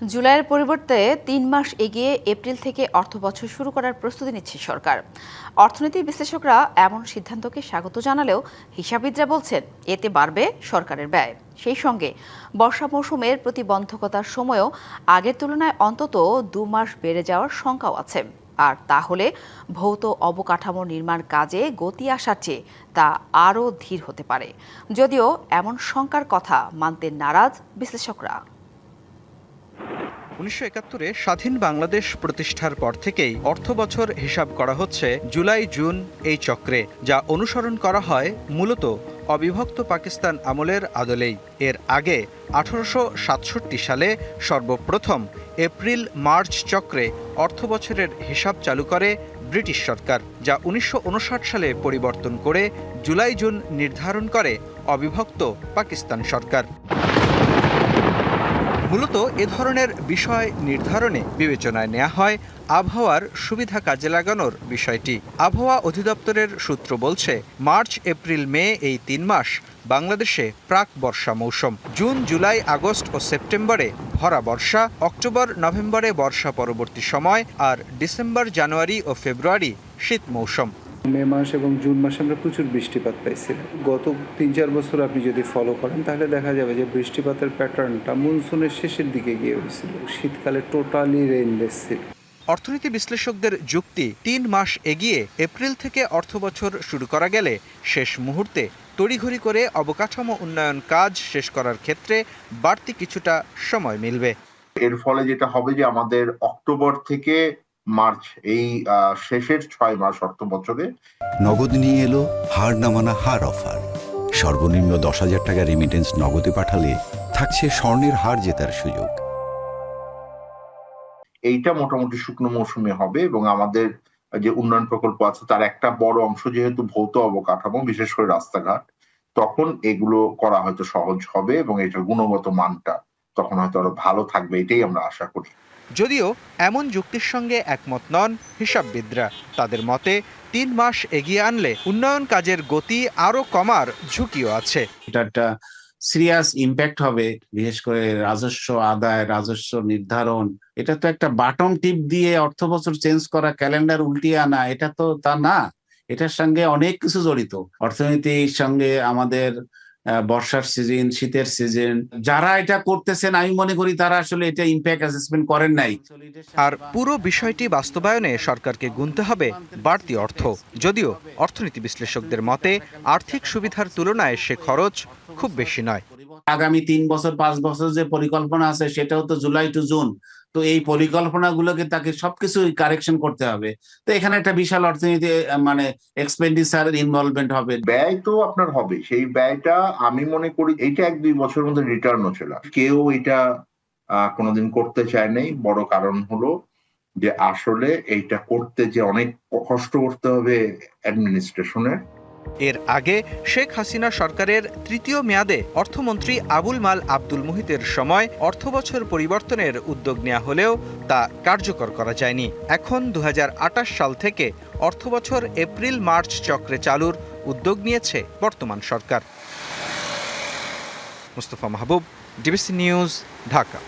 জুলাইয়ের পরিবর্তে ৩ মাস এগিয়ে এপ্রিল থেকে অর্থবছর শুরু করার প্রস্তুতি নিচ্ছে সরকার। অর্থনীতি বিশ্লেষকরা এমন সিদ্ধান্তকে স্বাগত জানালেও হিসাববিদরা বলছেন এতে বাড়বে সরকারের ব্যয়। সেই সঙ্গে বর্ষা মৌসুমের প্রতিবন্ধকতার সময়ও আগের তুলনায় অন্তত ২ মাস বেড়ে যাওয়ার শঙ্কাও আছে। আর তাহলে ভৌত অবকাঠামো নির্মাণ কাজে গতি আসার চেয়ে তা আরও ধীর হতে পারে। যদিও এমন শঙ্কার কথা মানতে নারাজ বিশ্লেষকরা। ১৯৭১-এ স্বাধীন বাংলাদেশ প্রতিষ্ঠার পর থেকেই অর্থবছর হিসাব করা হচ্ছে জুলাই জুন এই চক্রে, যা অনুসরণ করা হয় মূলত অবিভক্ত পাকিস্তান আমলের আদলেই। এর আগে ১৮৬৭ সালে সর্বপ্রথম এপ্রিল মার্চ চক্রে অর্থবছরের হিসাব চালু করে ব্রিটিশ সরকার, যা ১৯৫৯ সালে পরিবর্তন করে জুলাই জুন নির্ধারণ করে অবিভক্ত পাকিস্তান সরকার। মূলত এ ধরনের বিষয় নির্ধারণে বিবেচনায় নেওয়া হয় আবহাওয়ার সুবিধা কাজে লাগানোর বিষয়টি। আবহাওয়া অধিদপ্তরের সূত্র বলছে, মার্চ এপ্রিল মে এই ৩ মাস বাংলাদেশে প্রাক বর্ষা মৌসুম। জুন জুলাই আগস্ট ও সেপ্টেম্বরে ভরা বর্ষা, অক্টোবর নভেম্বরে বর্ষা পরবর্তী সময়, আর ডিসেম্বর জানুয়ারি ও ফেব্রুয়ারি শীত মৌসুম। মে মাস এবং জুন মাসে আমরা প্রচুর বৃষ্টিপাত পাইছিলাম। গত ৩-৪ বছর আপনি যদি ফলো করেন তাহলে দেখা যাবে যে বৃষ্টিপাতের প্যাটার্নটা মনসুনের শেষের দিকে গিয়ে হয়েছিল। শীতকালে টোটালি রেইনলেস ছিল। অর্থনীতি বিশ্লেষকদের যুক্তি, ৩ মাস এগিয়ে এপ্রিল থেকে অর্থবছর শুরু করা গেলে শেষ মুহূর্তে তড়িঘড়ি করে অবকাঠামো উন্নয়ন কাজ শেষ করার ক্ষেত্রে বাড়তি কিছুটা সময় মিলবে। এর ফলে যেটা হবে যে আমাদের অক্টোবর থেকে মার্চ এই শেষের ৬ মাস অর্থ বছরে নগদ নিয়ে এলো হার না মানা হার অফার। সর্বনিম্ন ১০,০০০ টাকা রেমিটেন্স নগদে পাঠালে থাকছে স্বর্ণের হার জেতার সুযোগ। এইটা মোটামুটি শুকনো মৌসুমে হবে এবং আমাদের যে উন্নয়ন প্রকল্প আছে তার একটা বড় অংশ যেহেতু ভৌত অবকাঠামো, বিশেষ করে রাস্তাঘাট, তখন এগুলো করা হয়তো সহজ হবে এবং এটার গুণগত মানটা তখন হয়তো আরো ভালো থাকবে, এটাই আমরা আশা করি। যদিও এমন যুক্তির সঙ্গে একমত নন হিসাববিদরা। তাদের মতে ৩ মাস এগিয়ে আনলে উন্নয়ন কাজের গতি আরও কমার ঝুঁকিও আছে। এটা একটা সিরিয়াস ইম্প্যাক্ট হবে, বিশেষ করে রাজস্ব আদায়, রাজস্ব নির্ধারণ। এটা তো একটা বাটন টিপ দিয়ে অর্থ বছর চেঞ্জ করা, ক্যালেন্ডার উল্টিয়ে আনা, এটা তো তা না। এটার সঙ্গে অনেক কিছু জড়িত। অর্থনীতির সঙ্গে আমাদের বর্ষার সিজন, শীতের সিজন, যারা এটা করতেছেন আমি মনে করি তারা আসলে এটা ইম্প্যাক্ট অ্যাসেসমেন্ট করেন নাই। আর পুরো বিষয়টি বাস্তবায়নে সরকারকে গুনতে হবে বাড়তি অর্থ। যদিও অর্থনীতি বিশ্লেষকদের মতে আর্থিক সুবিধার তুলনায় সে খরচ খুব বেশি নয়। আগামী ৩ বছর ৫ বছর যে পরিকল্পনা আছে সেটাও তো জুলাই টু জুন। তো এই পরিকল্পনাগুলোকে তাকে সবকিছু কারেকশন করতে হবে। তো এখানে একটা বিশাল অর্থনীতি মানে এক্সপেন্ডিচার ইনভলভমেন্ট হবে। ব্যয় তো আপনার হবে, সেই ব্যয়টা আমি মনে করি এইটা ১-২ বছরের মধ্যে রিটার্ন হচ্ছে না। কেউ এটা কোনোদিন করতে চায় নাই। বড় কারণ হলো যে আসলে এইটা করতে যে অনেক কষ্ট করতে হবে অ্যাডমিনিস্ট্রেশনের। এর আগে শেখ হাসিনা সরকারের তৃতীয় মেয়াদে অর্থমন্ত্রী আবুল মাল আব্দুল মুহিতের সময় অর্থবছর পরিবর্তনের উদ্যোগ নেওয়া হলেও তা কার্যকর করা যায়নি। এখন ২০২৮ সাল থেকে অর্থবছর এপ্রিল মার্চ চক্রে চালুর উদ্যোগ নিয়েছে বর্তমান সরকার। মুস্তফা মাহবুব, ডিবিসি নিউজ, ঢাকা।